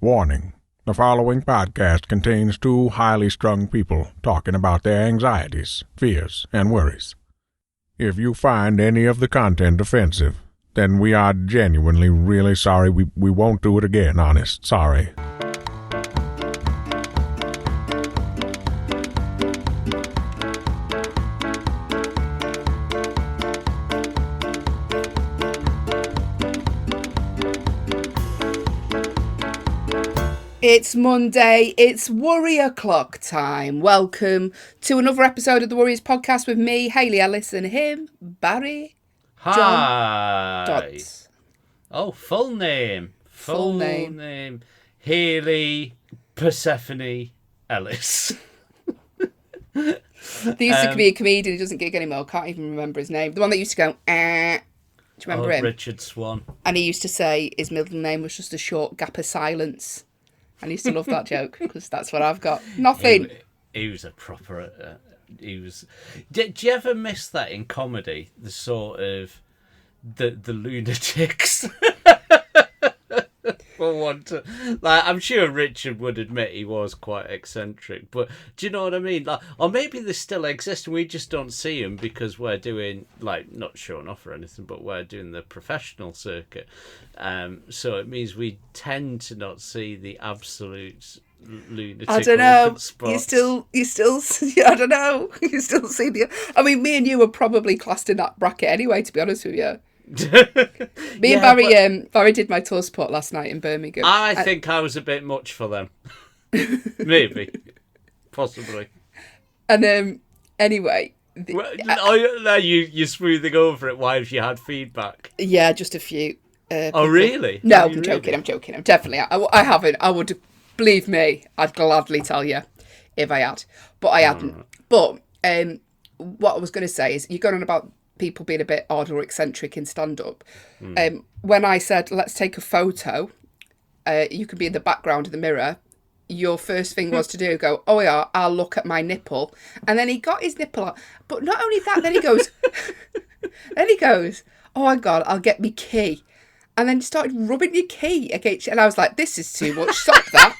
Warning. The following podcast contains two highly strung people talking about their anxieties, fears, and worries. If you find any of the content offensive, then we are genuinely really sorry. We won't do it again, honest. Sorry. It's Monday, it's Warrior Clock time. Welcome to another episode of the Warriors podcast with me, Hayley Ellis, and him, Barry Hi. John Dodds. Oh, full name. Full name. Hayley Persephone Ellis. There used to be a comedian who doesn't gig anymore, can't even remember his name. The one that used to go, Do you remember him? Richard Swan. And he used to say his middle name was just a short gap of silence. And I used to love that joke, because that's what I've got. Nothing. He was a proper... Did you ever miss that in comedy? The sort of... The lunatics? I'm sure Richard would admit he was quite eccentric, but do you know what I mean? Or maybe they still exist and we just don't see them because we're doing, not showing off or anything, but we're doing the professional circuit. So it means we tend to not see the absolute lunatic. I don't know. Spots. You still. I don't know. You still see the. I mean, me and you were probably classed in that bracket anyway. To be honest with you. Me and Barry, Barry did my tour spot last night in Birmingham. I think I was a bit much for them. Maybe, possibly. And anyway, you're smoothing over it. Why have you had feedback? Yeah, just a few. Oh, really? No, I'm joking. I'm definitely. I haven't. I would believe me. I'd gladly tell you if I had, but I hadn't. But what I was going to say is, you're going on about people being a bit odd or eccentric in stand-up. When I said, let's take a photo, you can be in the background of the mirror, your first thing was to go, oh yeah, I'll look at my nipple. And then he got his nipple out. But not only that, then he goes, oh my God, I'll get me key. And then he started rubbing your key against you. And I was like, this is too much, stop that.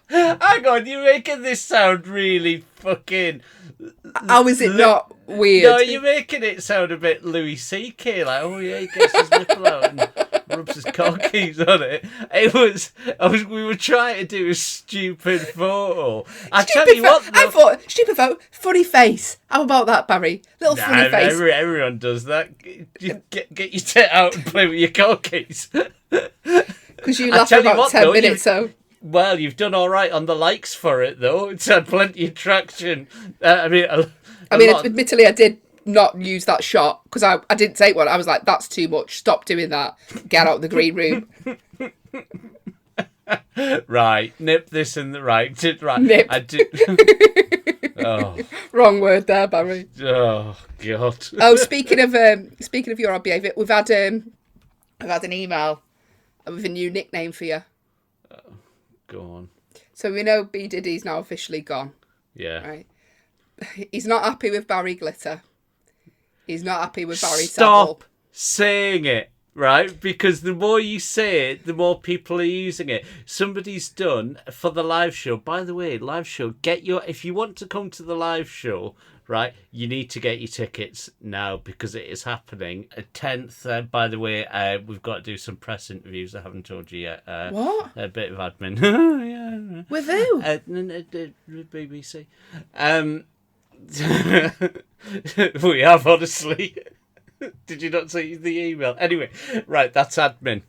Hang on, you're making this sound really fucking... How is it not weird? No, you're making it sound a bit Louis C.K. Like, oh yeah, he gets his nipple out and rubs his cock keys on it. We were trying to do a stupid photo. I thought, stupid photo, funny face. How about that, Barry? Funny face. Everyone does that. Get your tit out and play with your cock keys. Because you laughed for about 10 minutes, so... Well, you've done all right on the likes for it, though. It's had plenty of traction. Admittedly, I did not use that shot because I didn't take one. I was like, that's too much. Stop doing that. Get out of the green room. Right. Nip this in the right. Right. Nip. I did. Oh. Wrong word there, Barry. Oh, God. Oh, speaking of your odd behaviour, we've had an email with a new nickname for you. Go on. So we know B. Diddy's now officially gone. Yeah. Right. He's not happy with Barry Glitter. He's not happy with Barry Stop Savile. saying it, right? Because the more you say it, the more people are using it. Somebody's done for the live show. By the way, live show, if you want to come to the live show, right, you need to get your tickets now because it is happening. 10th, by the way, we've got to do some press interviews. I haven't told you yet. What? A bit of admin. Yeah. With who? BBC. We have, honestly. Did you not see the email? Anyway, right, that's admin.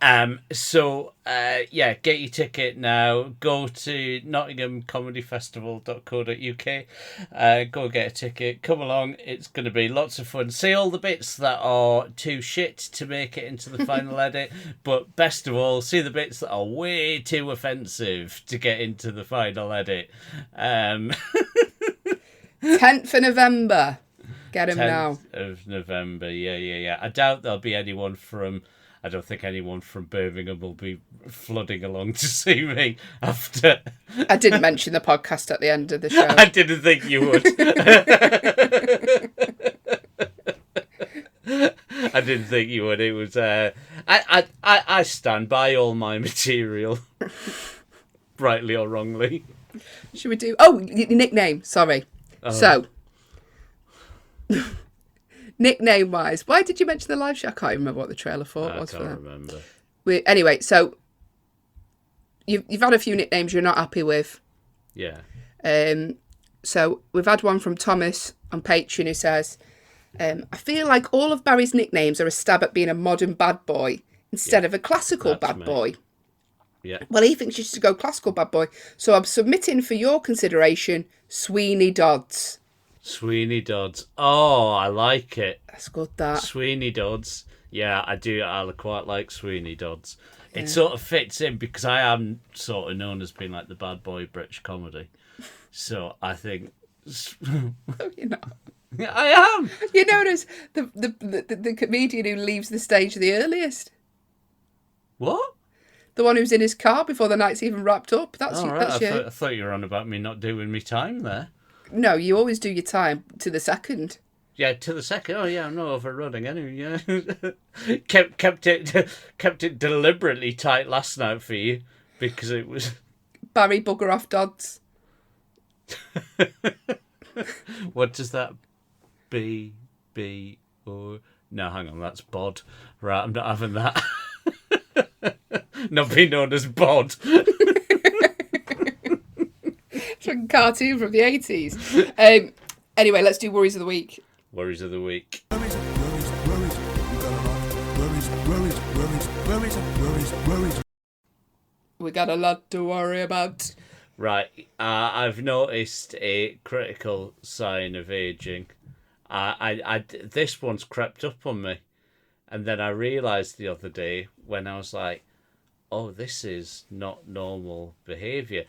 Get your ticket now. Go to nottinghamcomedyfestival.co.uk. Go get a ticket. Come along. It's going to be lots of fun. See all the bits that are too shit to make it into the final edit. But best of all, see the bits that are way too offensive to get into the final edit. 10th of November. Get him now. 10th of November. Yeah. I doubt there'll be anyone from... I don't think anyone from Birmingham will be flooding along to see me after. I didn't mention the podcast at the end of the show. I didn't think you would. I didn't think you would. It was. I I stand by all my material, rightly or wrongly. Should we do... Oh, nickname. Sorry. Oh. So, nickname-wise, why did you mention the live show? I can't remember what the trailer for was. I can't remember. Anyway, so you've had a few nicknames you're not happy with. Yeah. So we've had one from Thomas on Patreon who says, I feel like all of Barry's nicknames are a stab at being a modern bad boy instead of a classical That's bad me. boy. Yeah. Well, he thinks you should go classical bad boy. So I'm submitting for your consideration Sweeney Dodds. Sweeney Dodds. Oh, I like it. That's good, that. Sweeney Dodds. Yeah, I do. I quite like Sweeney Dodds. It sort of fits in because I am sort of known as being like the bad boy of British comedy. So I think... No, you're not. I am. You're known as the comedian who leaves the stage the earliest. What? The one who's in his car before the night's even wrapped up. That's All you. right. That's you. I thought you were on about me not doing me time there. No, you always do your time to the second. Yeah, to the second. Oh yeah, I'm not overrunning anyway. Yeah, kept it deliberately tight last night for you because it was Barry Bugger Off Dodds. What does that be? Or no, hang on, that's bod. Right, I'm not having that. Not being known as bod. It's like a cartoon from the 80s. Anyway, let's do Worries of the Week. Worries of the week. We got a lot to worry about. Right, I've noticed a critical sign of aging. This one's crept up on me, and then I realised the other day when I was like, "Oh, this is not normal behaviour."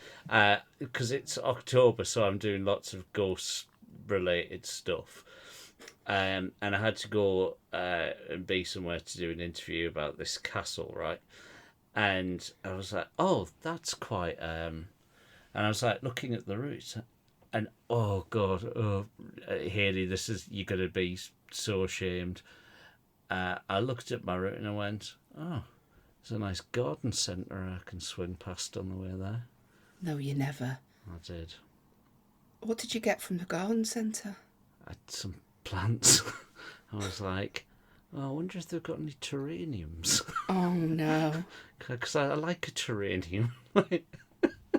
Because it's October, so I'm doing lots of ghost-related stuff, and I had to go and be somewhere to do an interview about this castle, right? And I was like, "Oh, that's quite." And I was like looking at the route, and oh god, oh Haley, you're gonna be so ashamed. I looked at my route and I went, "Oh, there's a nice garden centre I can swing past on the way there." No, you never. I did. What did you get from the garden centre? I had some plants. I was like, "Oh, I wonder if they've got any terraniums." Oh no. Because I like a terranium.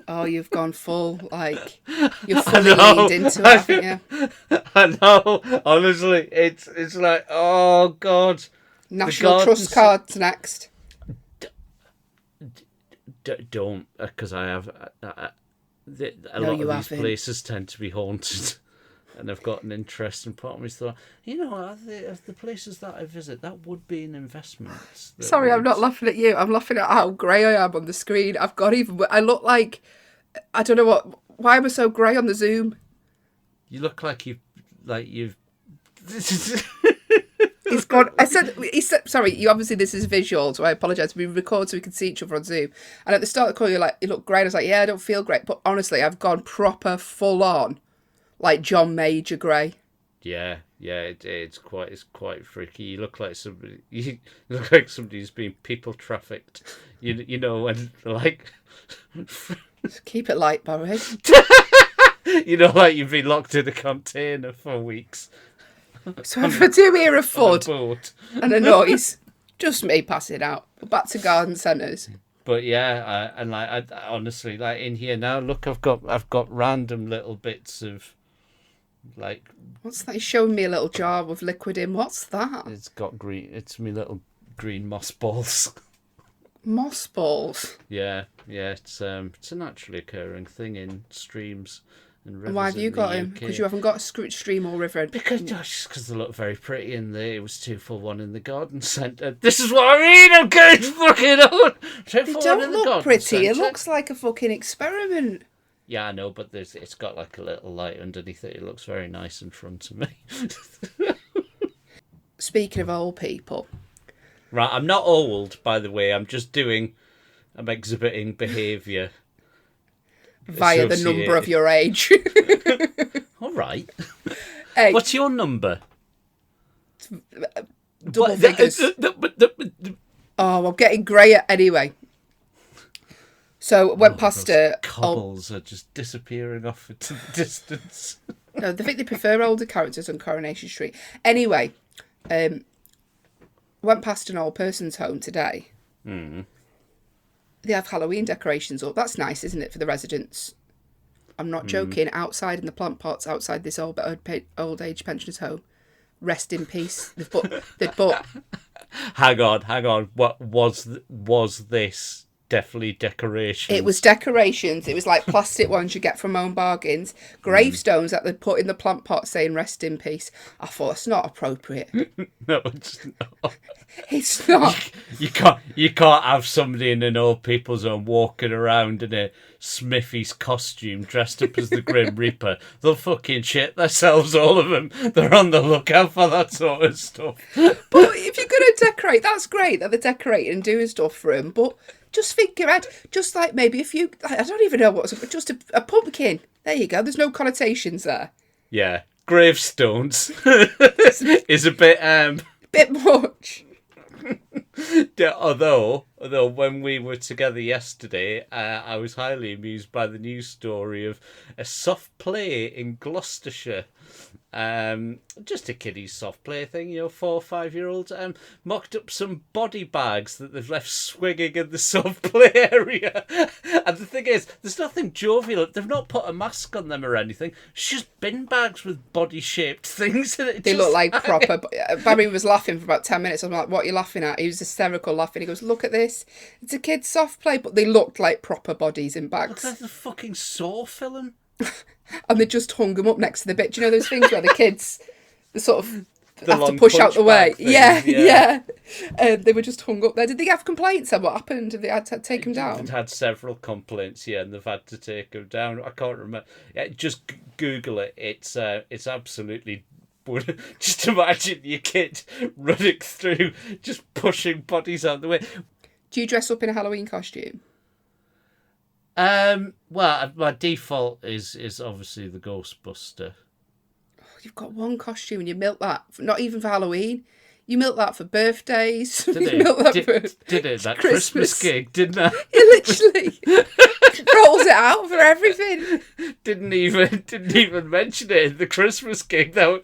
Oh, you've gone full, like, you're fully leaned into it, haven't you? I know. Honestly, it's like, oh god. National Trust cards next. Don't, because I have a No, lot you of these haven't. places tend to be haunted, and I've got an interest. And part of me thought, of the places that I visit, that would be an investment. Sorry, I'm not laughing at you. I'm laughing at how grey I am on the screen. I look like, I don't know why am I so grey on the Zoom? You look like you've. He's gone. He said, sorry, you obviously, this is visual, so I apologise. We record so we can see each other on Zoom. And at the start of the call, you're like, you look great. I was like, yeah, I don't feel great. But honestly, I've gone proper full on, like John Major grey. Yeah, it's quite freaky. You look like somebody. You look like somebody who's been people trafficked. You know when like. Keep it light, Barry. Like you've been locked in a container for weeks. So if I do hear a thud Boat. and a noise, just me passing out. Back to garden centres. But yeah, I honestly, like in here now, look, I've got random little bits of like. What's that? He's showing me a little jar with liquid in. What's that? It's got green. It's me little green moss balls. Moss balls. Yeah. It's a naturally occurring thing in streams and rivers. And why have you got him? Because you haven't got a stream or river. Because they look very pretty, and it was 2 for 1 in the garden centre. This is what I mean. I'm getting fucking on. They don't look pretty. It looks like a fucking experiment. Yeah, I know, but it's got like a little light underneath it. It looks very nice in front of me. Speaking of old people. Right, I'm not old, by the way. I'm exhibiting behaviour. Via the number of your age. All right. Hey, What's your number? double figures. Oh, I'm getting greyer anyway. So went past Those a. cobbles are just disappearing off into the distance. No, I think they prefer older characters on Coronation Street. Anyway, went past an old person's home today. Mm. They have Halloween decorations up. That's nice, isn't it, for the residents? I'm not joking. Outside in the plant pots, outside this old age pensioners' home. Rest in peace. They've put. Hang on. What was this? Definitely decorations. It was decorations. It was like plastic ones you get from Own Bargains. Gravestones that they'd put in the plant pot saying "Rest in peace." I thought it's not appropriate. No, it's not. It's not. You can't have somebody in an old people's home walking around in a Smithy's costume dressed up as the Grim Reaper. They'll fucking shit themselves, all of them. They're on the lookout for that sort of stuff. But if you're going to decorate, that's great that they're decorating and doing stuff for them. But just think ahead. Just like maybe a few, I don't even know what's, just a pumpkin. There you go. There's no connotations there. Yeah, gravestones is a bit Bit much. Although when we were together yesterday, I was highly amused by the news story of a soft play in Gloucestershire. Just a kiddie's soft play thing, 4 or 5 year olds mocked up some body bags that they've left swinging in the soft play area. And the thing is, there's nothing jovial. They've not put a mask on them or anything. It's just bin bags with body shaped things in it. They look like proper. Barry was laughing for about 10 minutes. I'm like, what are you laughing at? He was hysterical laughing. He goes, look at this. It's a kid's soft play, but they looked like proper bodies in bags. Look like the fucking Saw film. And they just hung them up next to the bit. Do you know those things where the kids sort of have to long push out the way? punchback Yeah. things, They were just hung up there. Did they have complaints on what happened? Did they had to take them down? They've had several complaints, and they've had to take them down. I can't remember. Yeah, just Google it. It's absolutely. Just imagine your kid running through, just pushing bodies out of the way. Do you dress up in a Halloween costume? Well, my default is obviously the Ghostbuster. You've got one costume and you milk that. Not even for Halloween. You milk that for birthdays. Did You it? milk that for Did it? That Christmas. Christmas gig, didn't I? You literally rolls it out for everything. Didn't even mention it in the Christmas gig, though.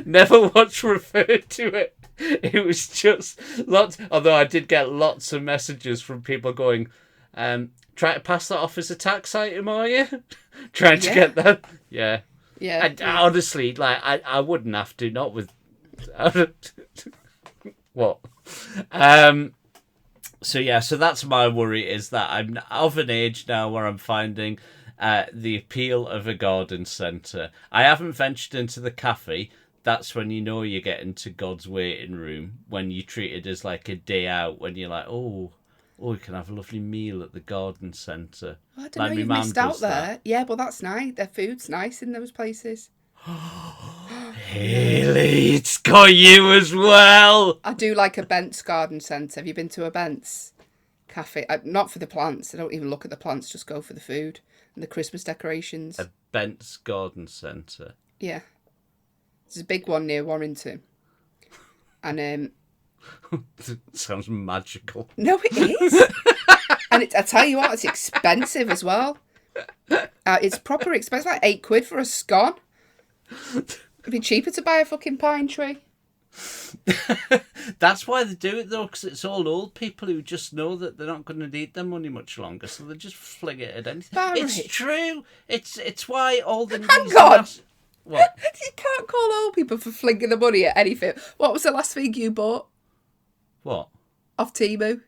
Never once referred to it. It was just lots. Although I did get lots of messages from people going, try to pass that off as a tax item, are you? Trying to get that? Yeah. Yeah. Honestly, like, I wouldn't have to, not with... What? So that's my worry, is that I'm of an age now where I'm finding the appeal of a garden centre. I haven't ventured into the cafe. That's when you know you get into God's waiting room, when you treat it as like a day out, when you're like, oh, we can have a lovely meal at the garden centre. Well, I don't like know, you've missed out there. Yeah, but that's nice. Their food's nice in those places. Haley, it's got you as well. I do like a Bent's garden centre. Have you been to a Bent's cafe? Not for the plants. I don't even look at the plants, just go for the food and the Christmas decorations. A Bent's garden centre. Yeah. There's a big one near Warrington. And Sounds magical. no, it is. And I tell you what, it's expensive as well. It's proper expensive, like £8 for a scone. It'd be cheaper to buy a fucking pine tree. That's why they do it, though, because it's all old people who just know that they're not going to need their money much longer, so they just fling it at anything. Barry. It's true. It's why all the... Hang on. What? You can't call old people for flinging the money at anything. What was the last thing you bought What? off Temu?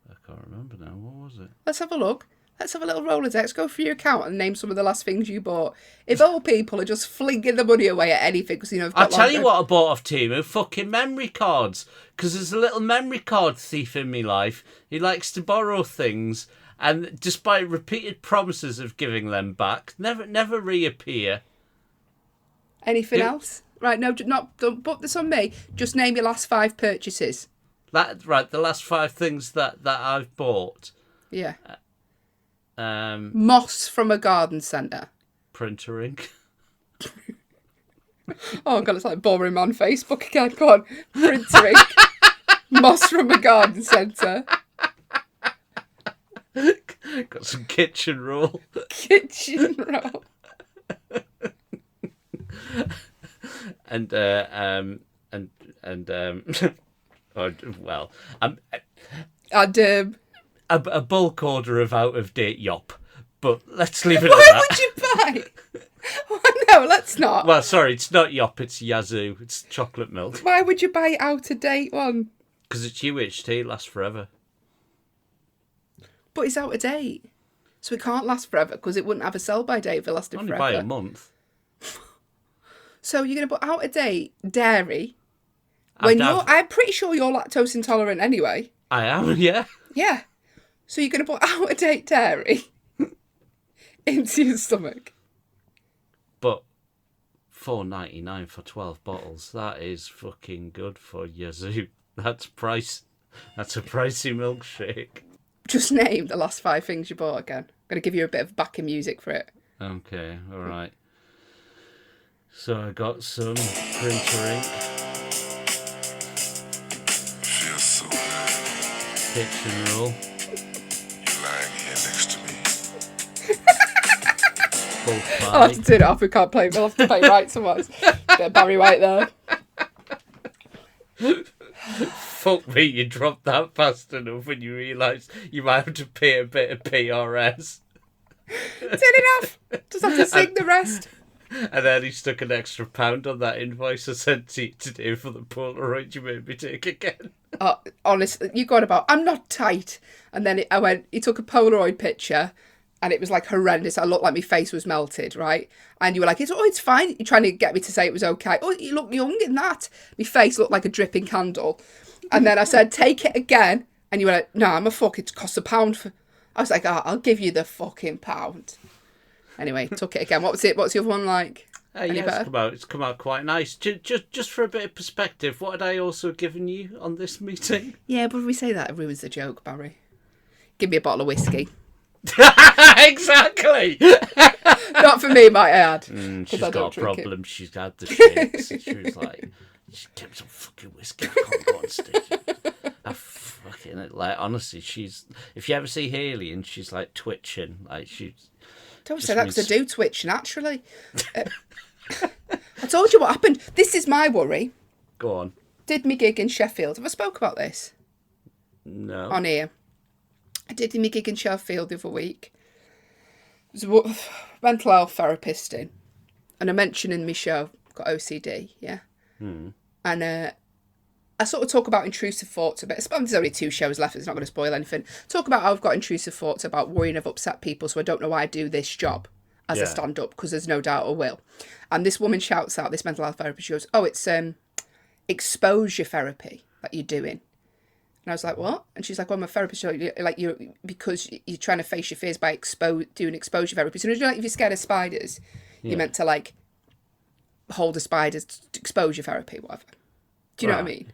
I can't remember now. What was it? Let's have a look. Let's have a little Rolodex. Go through your account and name some of the last things you bought. If old people are just flinging the money away at anything because, you know... I'll tell you what I bought off Temu. Fucking memory cards. Because there's a little memory card thief in my life. He likes to borrow things, and despite repeated promises of giving them back, never reappear. Anything else? Right, no, don't put this on me. Just name your last 5 purchases. Right, the last 5 things that I've bought. Yeah. Um, Moss from a garden centre. printer ink. Oh, God, it's like boring man Facebook again. Go on. Printer ink. Moss from a garden centre. Got some kitchen roll. Kitchen roll. And oh, well, And a bulk order of out of date yop. But let's leave it at why that. would you buy? Oh, no, let's not. Well, sorry, it's not yop. It's Yazoo. It's chocolate milk. Why would you buy out of date one? Because it's UHT. It lasts forever. But it's out of date, so it can't last forever because it wouldn't have a sell-by date if it lasted Only forever. by a month. So you're going to put out of date dairy when I'm pretty sure you're lactose intolerant anyway. I am, yeah. Yeah. So you're going to put out of date dairy into your stomach. But $4.99 for 12 bottles. That is fucking good for Yazoo. That's a pricey milkshake. Just name the last 5 things you bought again. I'm going to give you a bit of backing music for it. Okay, all right. So I got some printer ink. Feels so good. Kitchen roll. You lying here next to me. Bulk I'll have pie. to turn it off. We can't play. We'll have to play rights otherwise. Bit of Barry White there. Fuck me, you dropped that fast enough when you realised you might have to pay a bit of PRS. Turn it off. Just have to sing the rest. And then he stuck an extra £1 on that invoice I sent to you today for the Polaroid you made me take again. Honestly, you got about, I'm not tight. And then he took a Polaroid picture and it was like horrendous. I looked like my face was melted, right? And you were like, it's fine. You're trying to get me to say it was okay. Oh, you look young in that. My face looked like a dripping candle. And then I said, take it again. And you were like, no, I'm a fuck. It costs £1. I was like, I'll give you the fucking £1. Anyway, took it again. What's the other one like? Any better? It's come out quite nice. Just for a bit of perspective, what had I also given you on this meeting? Yeah, but if we say that, it ruins the joke, Barry. Give me a bottle of whiskey. Exactly. Not for me, might I add. She's I don't got a drink problem. She's had the shakes. She was like, she kept some fucking whiskey. I can't go on stage. I fucking like. Honestly, she's. If you ever see Hayley and she's like twitching, like she's. Don't say that because I do twitch naturally. I told you what happened. This is my worry. Go on. Did my gig in Sheffield. Have I spoke about this? No. On here. I did my gig in Sheffield the other week. There was a mental health therapist in. And I mentioned in my show, I've got OCD, yeah? And I sort of talk about intrusive thoughts a bit. There's only 2 shows left. It's not going to spoil anything. Talk about how I've got intrusive thoughts about worrying I've upset people, so I don't know why I do this job as a stand-up, because there's no doubt I will. And this woman shouts out, this mental health therapist, she goes, oh, it's exposure therapy that you're doing. And I was like, what? And she's like, well, my therapist, because you're trying to face your fears by doing exposure therapy. So, if you're scared of spiders, you're meant to, like, hold a spider, exposure therapy, whatever. Do you know what I mean?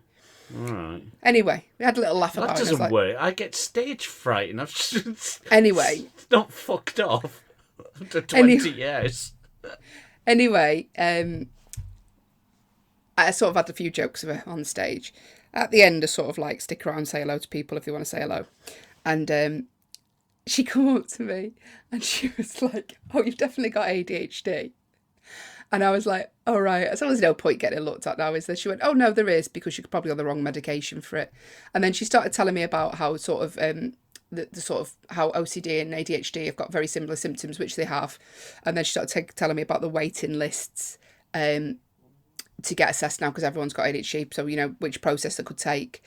Right. Anyway, we had a little laugh about it. That doesn't work. I get stage fright and I've just... Anyway. It's not fucked off after 20 years. Anyway, I sort of had a few jokes of her on stage. At the end, I sort of like stick around and say hello to people if they want to say hello. And she came up to me and she was like, oh, you've definitely got ADHD. And I was like, all right. So there's no point getting it looked at now, is there? She went, oh, no, there is, because you're probably on the wrong medication for it. And then she started telling me about how sort of the sort of how OCD and ADHD have got very similar symptoms, which they have. And then she started telling me about the waiting lists to get assessed now, because everyone's got ADHD. So, you know, which process it could take.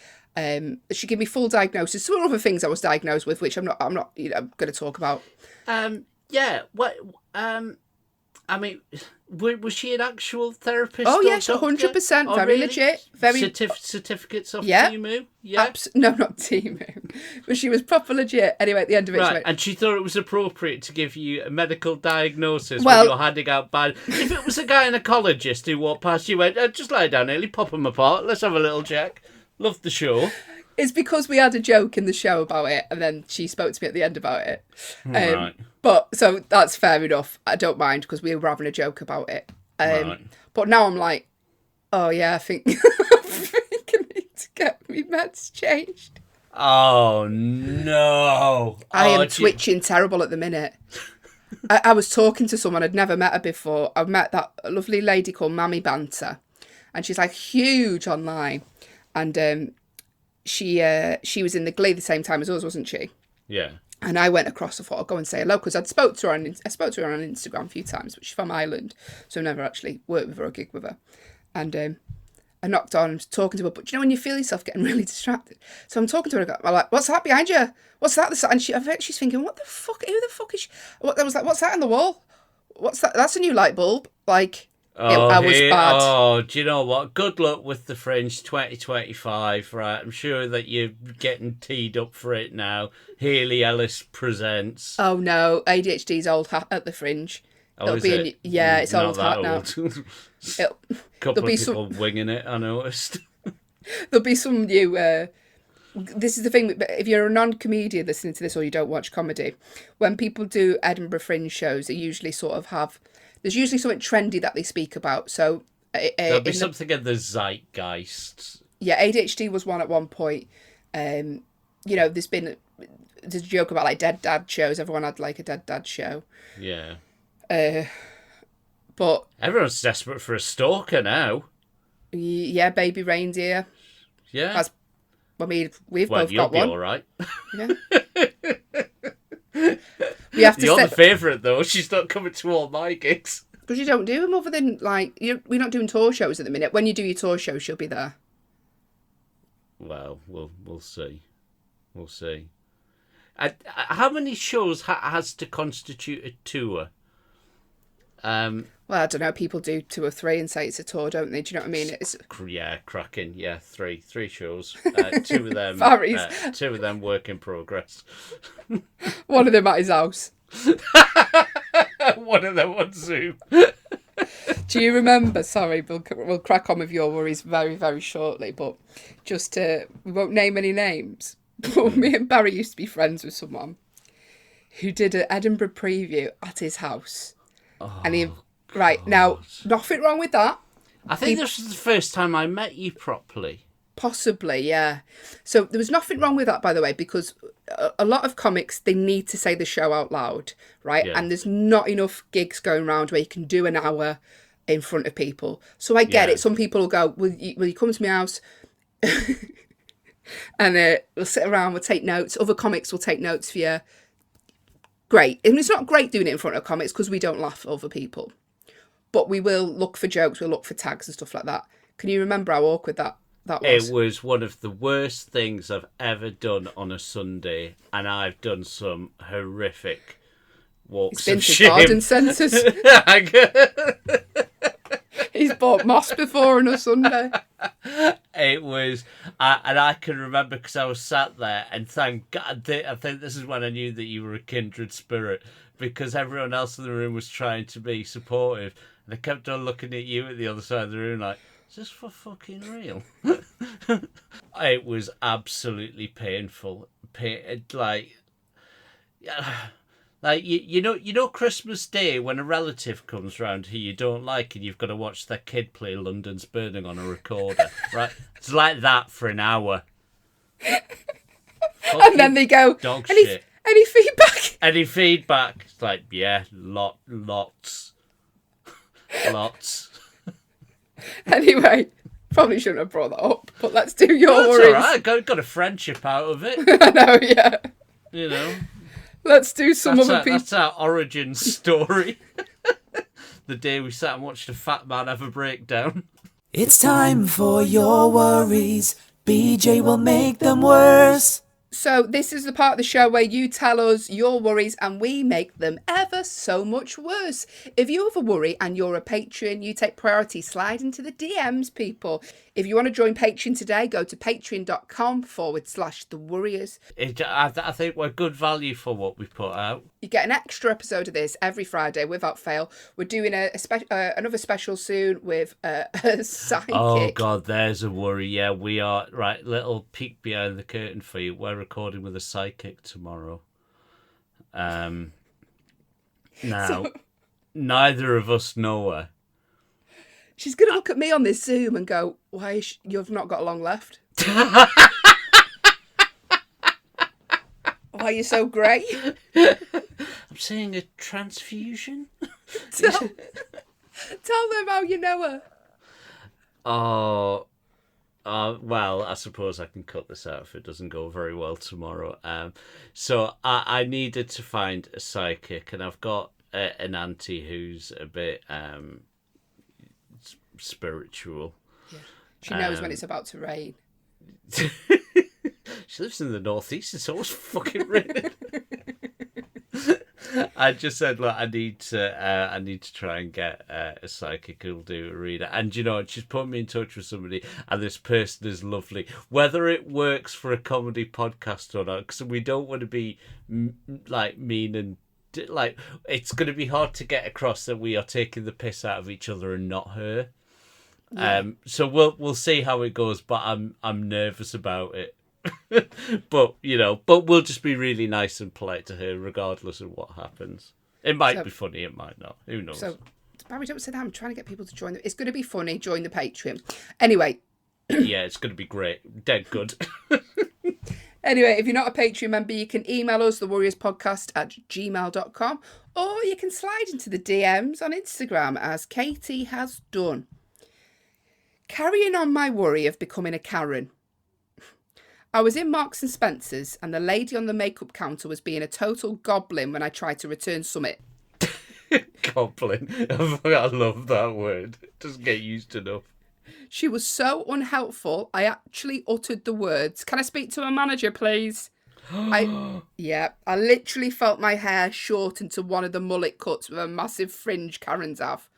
She gave me full diagnosis. Some other things I was diagnosed with, which I'm not going to talk about. Yeah. What? I mean, was she an actual therapist? Oh, yes, 100%. Very really? Legit. Very certificates off Timu? Yeah. No, not Timu. But she was proper legit. Anyway, at the end of it, right. she went, And she thought it was appropriate to give you a medical diagnosis when you're handing out bad. If it was a gynecologist who walked past you, went, just lie down, Ellie, pop them apart. Let's have a little check. Love the show. It's because we had a joke in the show about it, and then she spoke to me at the end about it. Right. But so that's fair enough. I don't mind, because we were having a joke about it. Right. But now I'm like, oh yeah, I think I need to get me meds changed. Oh no! I am Oh, twitching terrible at the minute. I was talking to someone, I'd never met her before. I've met that lovely lady called Mammy Banter, and she's like huge online. And she was in the Glee the same time as us, wasn't she? Yeah. And I went across. I thought I'd go and say hello because I spoke to her on Instagram a few times, but she's from Ireland, so I've never actually worked with her or gig with her. And I knocked on and was talking to her, but you know when you feel yourself getting really distracted? So I'm talking to her. I'm like, "What's that behind you? What's that?" And I bet she's thinking, "What the fuck? Who the fuck is she?" I was like, "What's that on the wall? What's that? That's a new light bulb." Like, I was bad. Oh, do you know what? Good luck with the Fringe 2025, right? I'm sure that you're getting teed up for it now. Haley Ellis presents. Oh no, ADHD's old hat at the Fringe. Oh, is It'll be it? it's Not old that hat now. old. It'll, Couple there'll of be people winging it, I noticed. there'll be some new. This is the thing. If you're a non-comedian listening to this, or you don't watch comedy, when people do Edinburgh Fringe shows, they usually sort of have. There's usually something trendy that they speak about. So There'll be something in the zeitgeist. Yeah, ADHD was one at one point. You know, there's a joke about like dead dad shows. Everyone had like a dead dad show. Yeah. But Everyone's desperate for a stalker now. yeah, baby reindeer. Yeah. That's, I mean, we've Well, both you'll got be one. all right. Yeah. We have to You're the set favourite, though. She's not coming to all my gigs. because you don't do them other than like we're not doing tour shows at the minute. When you do your tour show, she'll be there. Well, we'll see. We'll see. How many shows has to constitute a tour? Well, I don't know. People do 2 or 3 and say it's a tour, don't they? Do you know what I mean? It's Yeah, cracking. Yeah, three shows. 2 of them. Varies. 2 of them work in progress. one of them at his house. One of them on Zoom. Do you remember? Sorry, we'll crack on with your worries very, very shortly. But just we won't name any names. But me and Barry used to be friends with someone who did an Edinburgh preview at his house. And he now nothing wrong with that. I think this was the first time I met you properly. Possibly, yeah. So there was nothing wrong with that, by the way, because a lot of comics, they need to say the show out loud, right? Yeah. And there's not enough gigs going around where you can do an hour in front of people. So I get it. Some people will go, will you come to my house? And we'll sit around, we'll take notes. Other comics will take notes for you. Great. And it's not great doing it in front of comics because we don't laugh over people. But we will look for jokes, we'll look for tags and stuff like that. Can you remember how awkward that was? It was one of the worst things I've ever done on a Sunday, and I've done some horrific walks He's been of to shame. garden centres. He's bought moss before on a Sunday. It was, and I can remember because I was sat there, and thank God, I think this is when I knew that you were a kindred spirit, because everyone else in the room was trying to be supportive, and I kept on looking at you at the other side of the room like, is this for fucking real? It was absolutely painful. Like you know Christmas Day when a relative comes round who you don't like and you've got to watch their kid play London's Burning on a recorder, right? It's like that for an hour. And then they go, dog any, shit. any feedback? Any feedback? It's like, yeah, lots. Anyway, probably shouldn't have brought that up, but let's do your That's worries. alright, got a friendship out of it. I know, yeah. You know. Let's do some other people. That's our origin story. The day we sat and watched a fat man have a breakdown. It's time for your worries. BJ will make them worse. So this is the part of the show where you tell us your worries and we make them ever so much worse. If you have a worry and you're a patron, you take priority. Slide into the DMs, people. If you want to join Patreon today, go to patreon.com/The Worriers. I think we're good value for what we put out. You get an extra episode of this every Friday without fail. We're doing another special soon with a psychic. Oh, God, there's a worry. Yeah, we are. Right, little peek behind the curtain for you. We're recording with a psychic tomorrow. Now, neither of us know her. She's going to look at me on this Zoom and go, you've not got long left. Why are you so great? I'm saying a transfusion. Tell them how you know her. Oh, well, I suppose I can cut this out if it doesn't go very well tomorrow. So I needed to find a psychic, and I've got an auntie who's a bit spiritual. Yeah. She knows when it's about to rain. She lives in the northeast. It's always fucking raining. I just said, look, I need to try and get a psychic who'll do a reader. And you know, she's put me in touch with somebody, and this person is lovely. Whether it works for a comedy podcast or not, because we don't want to be like mean and like it's going to be hard to get across that we are taking the piss out of each other and not her. Yeah. So we'll see how it goes, but I'm nervous about it. but we'll just be really nice and polite to her regardless of what happens. It might be funny, it might not. Who knows? So Barry, don't say that. I'm trying to get people to join. It's going to be funny. Join the Patreon. Anyway. Yeah, it's going to be great. Dead good. Anyway, if you're not a Patreon member, you can email us, thewarriorspodcast@gmail.com, or you can slide into the DMs on Instagram, as Katie has done. Carrying on my worry of becoming a Karen. I was in Marks and Spencer's, and the lady on the makeup counter was being a total goblin when I tried to return something. Goblin. I love that word. It doesn't get used enough. She was so unhelpful, I actually uttered the words, "Can I speak to a manager, please?" I literally felt my hair shorten to one of the mullet cuts with a massive fringe Karens have.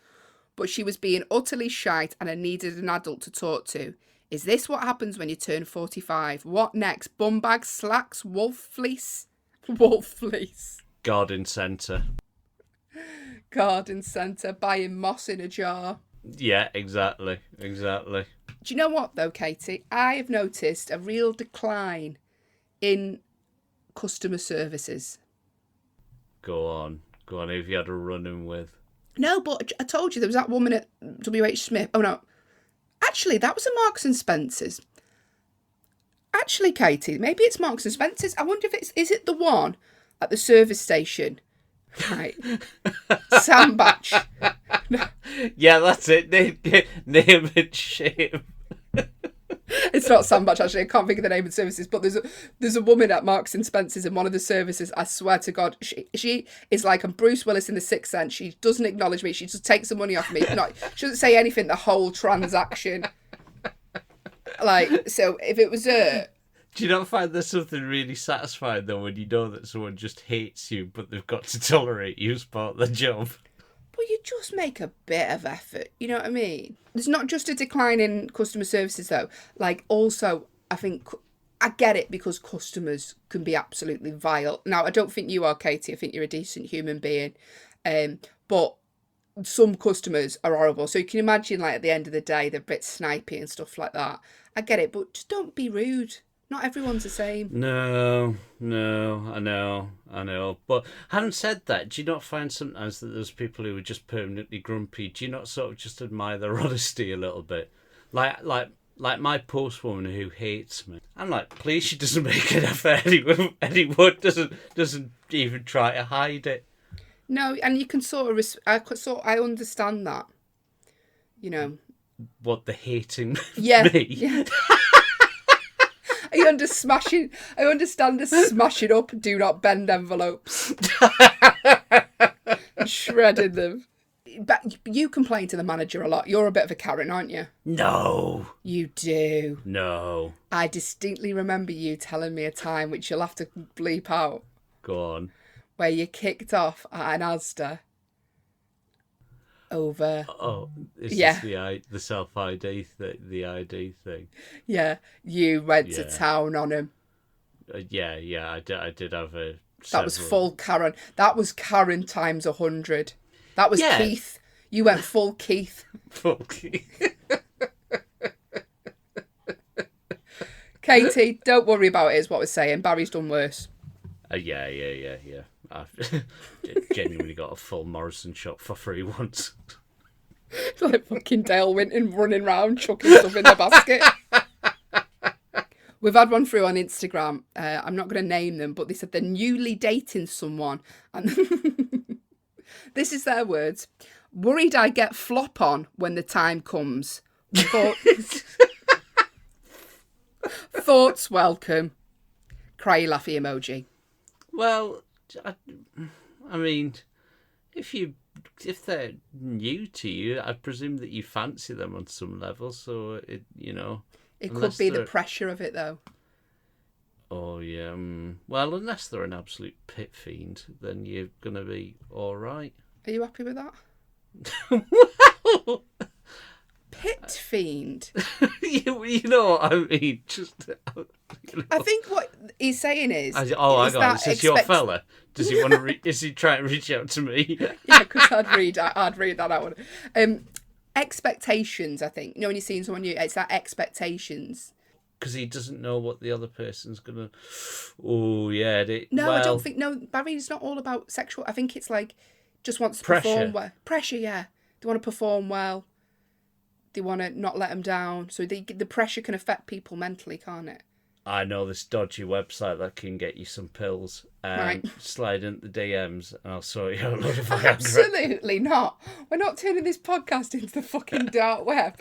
But she was being utterly shite, and I needed an adult to talk to. Is this what happens when you turn 45? What next? Bum bags, slacks, wolf fleece? Wolf fleece. Garden centre. Garden centre, buying moss in a jar. Yeah, exactly. Do you know what, though, Katie? I have noticed a real decline in customer services. Go on. Who have you had a run-in with? No, but I told you there was that woman at WH Smith. Oh, no. Actually, that was a Marks and Spencer's. Actually, Katie, maybe it's Marks and Spencer's. I wonder if is it the one at the service station? Right. Sandbach. No. Yeah, that's it. Name and shame. It's not Sandbach, actually. I can't think of the name of the services, but there's a woman at Marks and Spencer's in one of the services. I swear to God, she is like a Bruce Willis in The Sixth Sense. She doesn't acknowledge me. She just takes the money off me. She doesn't say anything the whole transaction. Like, so if it was her... Do you not find there's something really satisfying, though, when you know that someone just hates you, but they've got to tolerate you as part of the job? But you just make a bit of effort, you know what I mean? There's not just a decline in customer services, though. Like, also, I think, I get it because customers can be absolutely vile. Now, I don't think you are, Katie. I think you're a decent human being. But some customers are horrible. So you can imagine, like, at the end of the day, they're a bit snipey and stuff like that. I get it, but just don't be rude. Not everyone's the same. No, I know. But having said that, do you not find sometimes that there's people who are just permanently grumpy? Do you not sort of just admire their honesty a little bit? Like my postwoman who hates me. I'm like, please, she doesn't make an effort. Anyone doesn't even try to hide it. No, and you can I understand that. You know. What, the hating me? Yeah. I understand the smashing up, do not bend envelopes. Shredding them. But you complain to the manager a lot. You're a bit of a Karen, aren't you? No. You do. No. I distinctly remember you telling me a time, which you'll have to bleep out. Go on. Where you kicked off at an Asda. Over. Oh, is this the self-ID, the ID thing? Yeah, you went to town on him. Yeah, I did have a... That was full Karen. That was Karen times 100. That was Keith. You went full Keith. Full Keith. Katie, don't worry about it, is what we're saying. Barry's done worse. Yeah. I've genuinely got a full Morrison shop for free once. Like fucking Dale Winton running round chucking stuff in the basket. We've had one through on Instagram. I'm not going to name them, but they said they're newly dating someone. And this is their words. Worried I get flop on when the time comes. Thoughts welcome. Cry laughy emoji. Well, I mean, if they're new to you, I presume that you fancy them on some level. So it could be the pressure of it, though. Oh yeah. Well, unless they're an absolute pit fiend, then you're gonna be all right. Are you happy with that? Well, Pit fiend. you know what I mean. Just. I think what he's saying is. Hang on. Is this your fella? Does he want to? Is he trying to reach out to me? Yeah, because I'd read that out. Expectations. I think. When you're seeing someone new, it's that expectations. Because he doesn't know what the other person's gonna. Oh yeah. I don't think. No, Barry's not all about sexual. I think it's like just wants to perform well. Pressure. Yeah, they want to perform well. They want to not let them down. So the pressure can affect people mentally, can't it? I know this dodgy website that can get you some pills. Right. Slide into the DMs and I'll sort you out a load of Viagra. Absolutely not. We're not turning this podcast into the fucking dark web.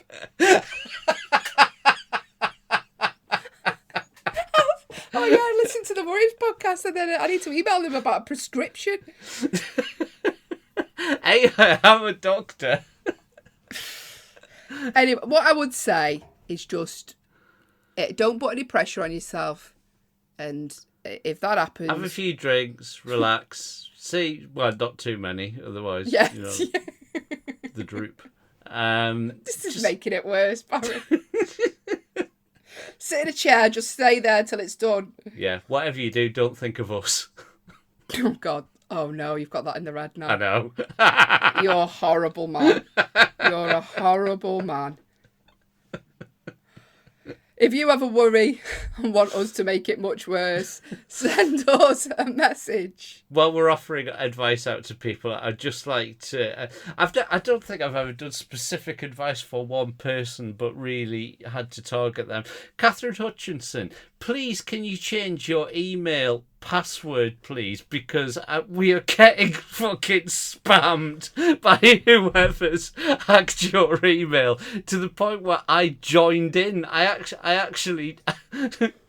Oh yeah, I listened to the Worries podcast and then I need to email them about a prescription. Hey, I'm a doctor. Anyway, what I would say is just don't put any pressure on yourself, and if that happens, have a few drinks, relax. See, well, not too many, otherwise, yeah. The droop. This is making it worse, Barry. Sit in a chair, just stay there till it's done. Yeah, whatever you do, don't think of us. Oh God. Oh no, you've got that in the red now. I know. You're a horrible man. You're a horrible man. If you have a worry and want us to make it much worse, send us a message. While we're offering advice out to people, I'd just like to... I don't think I've ever done specific advice for one person, but really had to target them. Catherine Hutchinson, please can you change your email password, please? Because we are getting fucking spammed by whoever's hacked your email to the point where I joined in. I actually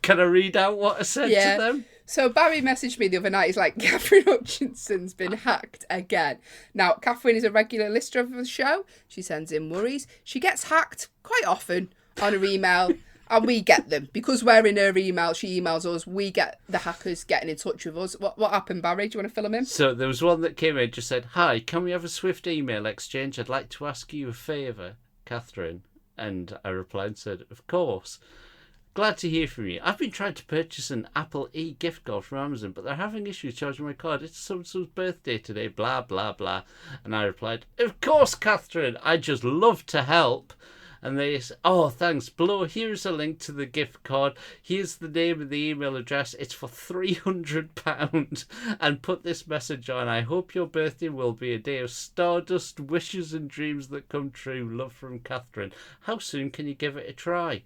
can I read out what I said to them? So Barry messaged me the other night. He's like, Catherine Hutchinson's been hacked again. Now, Catherine is a regular listener of the show. She sends in worries. She gets hacked quite often on her email. And we get them. Because we're in her email, she emails us, we get the hackers getting in touch with us. What happened, Barry? Do you want to fill them in? So there was one that came in, just said, "Hi, can we have a swift email exchange? I'd like to ask you a favour, Catherine." And I replied and said, "Of course. Glad to hear from you. I've been trying to purchase an Apple gift card from Amazon, but they're having issues charging my card. It's someone's birthday today, blah, blah, blah." And I replied, "Of course, Catherine. I'd just love to help." And they said, "Oh, thanks. Below, here's a link to the gift card. Here's the name and the email address. It's for £300. And put this message on. I hope your birthday will be a day of stardust, wishes and dreams that come true. Love from Catherine. How soon can you give it a try?"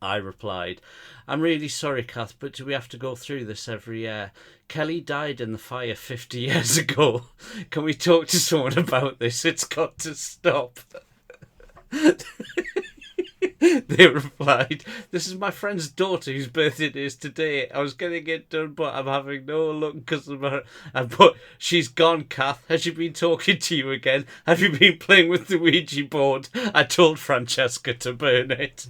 I replied, "I'm really sorry, Kath, but do we have to go through this every year? Kelly died in the fire 50 years ago. Can we talk to someone about this? It's got to stop." They replied, "This is my friend's daughter whose birthday is today. I was getting it done, but I'm having no luck because of her. But she's gone, Kath. Has she been talking to you again? Have you been playing with the Ouija board? I told Francesca to burn it."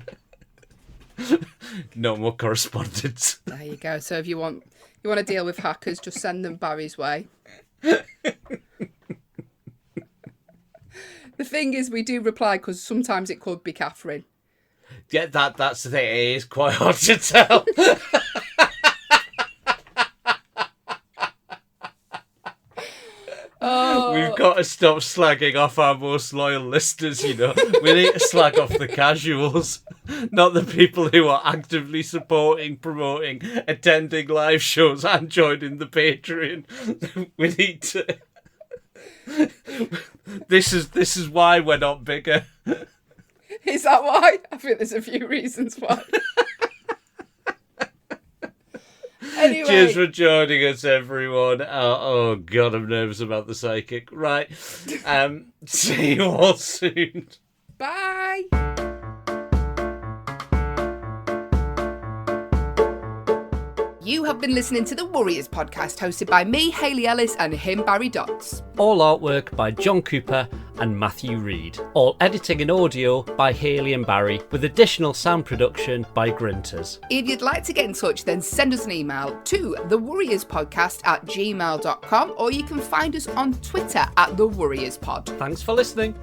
No more correspondence. There you go. So if you want to deal with hackers, just send them Barry's way. The thing is, we do reply because sometimes it could be Catherine. Yeah, that's the thing. It is quite hard to tell. We've got to stop slagging off our most loyal listeners, We need to slag off the casuals, not the people who are actively supporting, promoting, attending live shows and joining the Patreon. We need to... This is why we're not bigger. Is that why? I think there's a few reasons why. Anyway. Cheers for joining us, everyone. Oh God, I'm nervous about the psychic. Right. See you all soon. Bye. You have been listening to the Warriors podcast, hosted by me, Hayley Ellis, and him, Barry Dodds. All artwork by John Cooper and Matthew Reed. All editing and audio by Hayley and Barry, with additional sound production by Grinters. If you'd like to get in touch, then send us an email to thewarriorspodcast@gmail.com, or you can find us on Twitter @thewarriorspod. Thanks for listening.